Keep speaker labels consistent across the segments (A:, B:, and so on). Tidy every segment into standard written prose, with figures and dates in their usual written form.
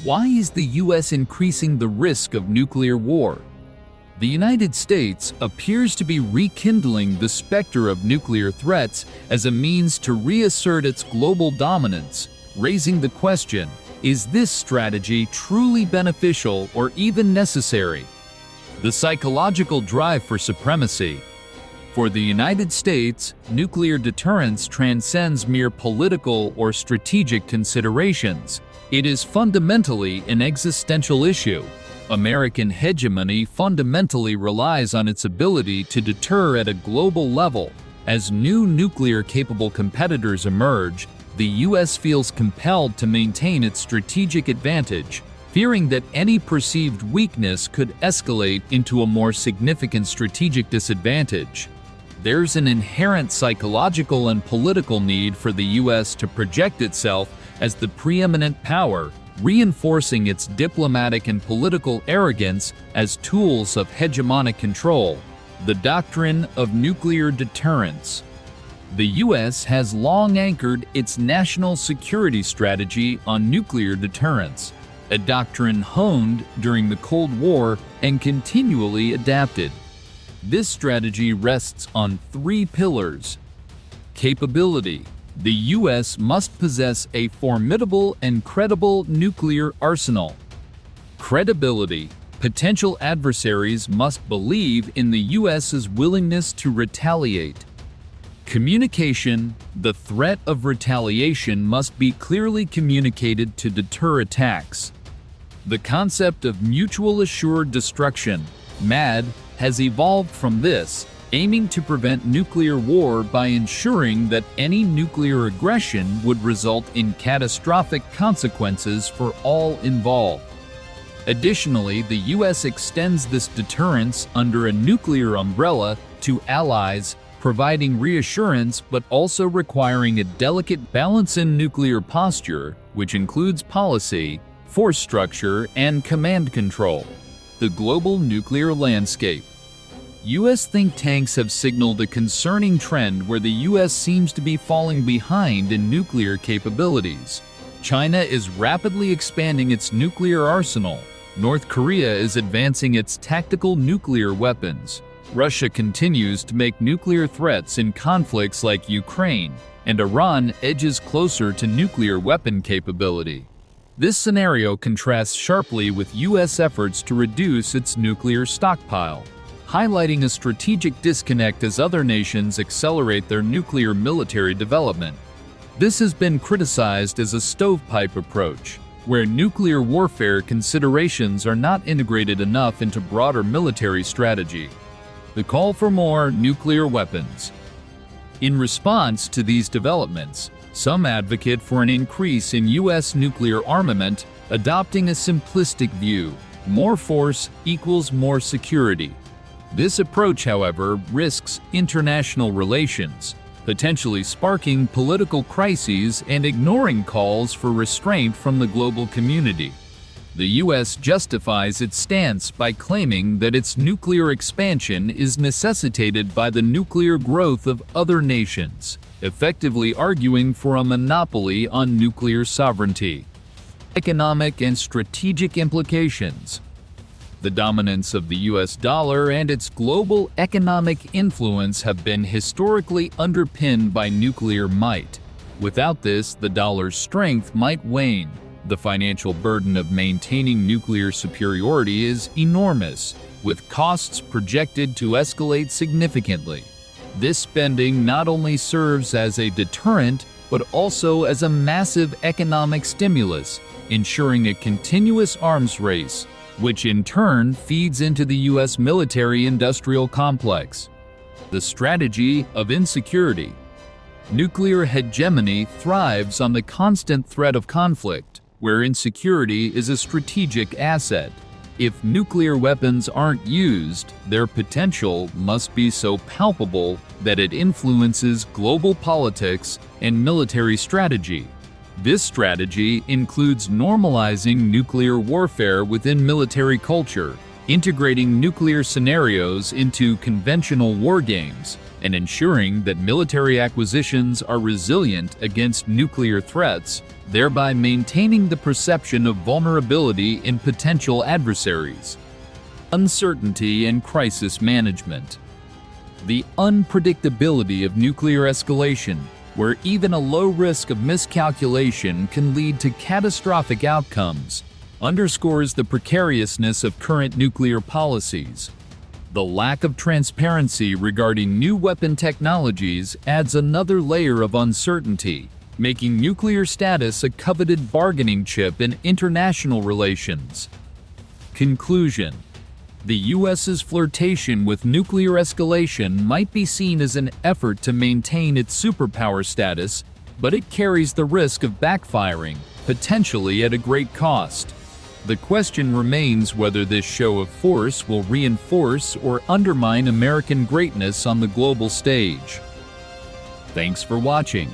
A: Why is the U.S. increasing the risk of nuclear war? The United States appears to be rekindling the specter of nuclear threats as a means to reassert its global dominance, raising the question, is this strategy truly beneficial or even necessary? The psychological drive for supremacy. For the United States, nuclear deterrence transcends mere political or strategic considerations. It is fundamentally an existential issue. American hegemony fundamentally relies on its ability to deter at a global level. As new nuclear-capable competitors emerge, the U.S. feels compelled to maintain its strategic advantage, fearing that any perceived weakness could escalate into a more significant strategic disadvantage. There's an inherent psychological and political need for the U.S. to project itself as the preeminent power, reinforcing its diplomatic and political arrogance as tools of hegemonic control. The doctrine of nuclear deterrence. The U.S. has long anchored its national security strategy on nuclear deterrence, a doctrine honed during the Cold War and continually adapted. This strategy rests on three pillars. Capability. The U.S. must possess a formidable and credible nuclear arsenal. Credibility. Potential adversaries must believe in the U.S.'s willingness to retaliate. Communication. The threat of retaliation must be clearly communicated to deter attacks. The concept of mutual assured destruction, MAD, has evolved from this, aiming to prevent nuclear war by ensuring that any nuclear aggression would result in catastrophic consequences for all involved. Additionally, the U.S. extends this deterrence under a nuclear umbrella to allies, providing reassurance but also requiring a delicate balance in nuclear posture, which includes policy, force structure, and command control. The global nuclear landscape. U.S. think tanks have signaled a concerning trend where the U.S. seems to be falling behind in nuclear capabilities. China is rapidly expanding its nuclear arsenal. North Korea is advancing its tactical nuclear weapons. Russia continues to make nuclear threats in conflicts like Ukraine, and Iran edges closer to nuclear weapon capability. This scenario contrasts sharply with U.S. efforts to reduce its nuclear stockpile, highlighting a strategic disconnect as other nations accelerate their nuclear military development. This has been criticized as a stovepipe approach, where nuclear warfare considerations are not integrated enough into broader military strategy. The call for more nuclear weapons. In response to these developments, some advocate for an increase in U.S. nuclear armament, adopting a simplistic view: more force equals more security. This approach, however, risks international relations, potentially sparking political crises and ignoring calls for restraint from the global community. The U.S. justifies its stance by claiming that its nuclear expansion is necessitated by the nuclear growth of other nations, effectively arguing for a monopoly on nuclear sovereignty. Economic and strategic implications. The dominance of the U.S. dollar and its global economic influence have been historically underpinned by nuclear might. Without this, the dollar's strength might wane. The financial burden of maintaining nuclear superiority is enormous, with costs projected to escalate significantly. This spending not only serves as a deterrent, but also as a massive economic stimulus, ensuring a continuous arms race, which in turn feeds into the U.S. military-industrial complex. The strategy of insecurity. Nuclear hegemony thrives on the constant threat of conflict, where insecurity is a strategic asset. If nuclear weapons aren't used, their potential must be so palpable that it influences global politics and military strategy. This strategy includes normalizing nuclear warfare within military culture, integrating nuclear scenarios into conventional war games, and ensuring that military acquisitions are resilient against nuclear threats, thereby maintaining the perception of vulnerability in potential adversaries. Uncertainty and crisis management. The unpredictability of nuclear escalation, where even a low risk of miscalculation can lead to catastrophic outcomes, underscores the precariousness of current nuclear policies. The lack of transparency regarding new weapon technologies adds another layer of uncertainty, making nuclear status a coveted bargaining chip in international relations. Conclusion: the U.S.'s flirtation with nuclear escalation might be seen as an effort to maintain its superpower status, but it carries the risk of backfiring, potentially at a great cost. The question remains whether this show of force will reinforce or undermine American greatness on the global stage. Thanks for watching.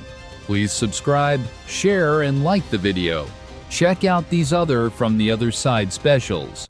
A: Please subscribe, share, and like the video. Check out these other From the Other Side specials.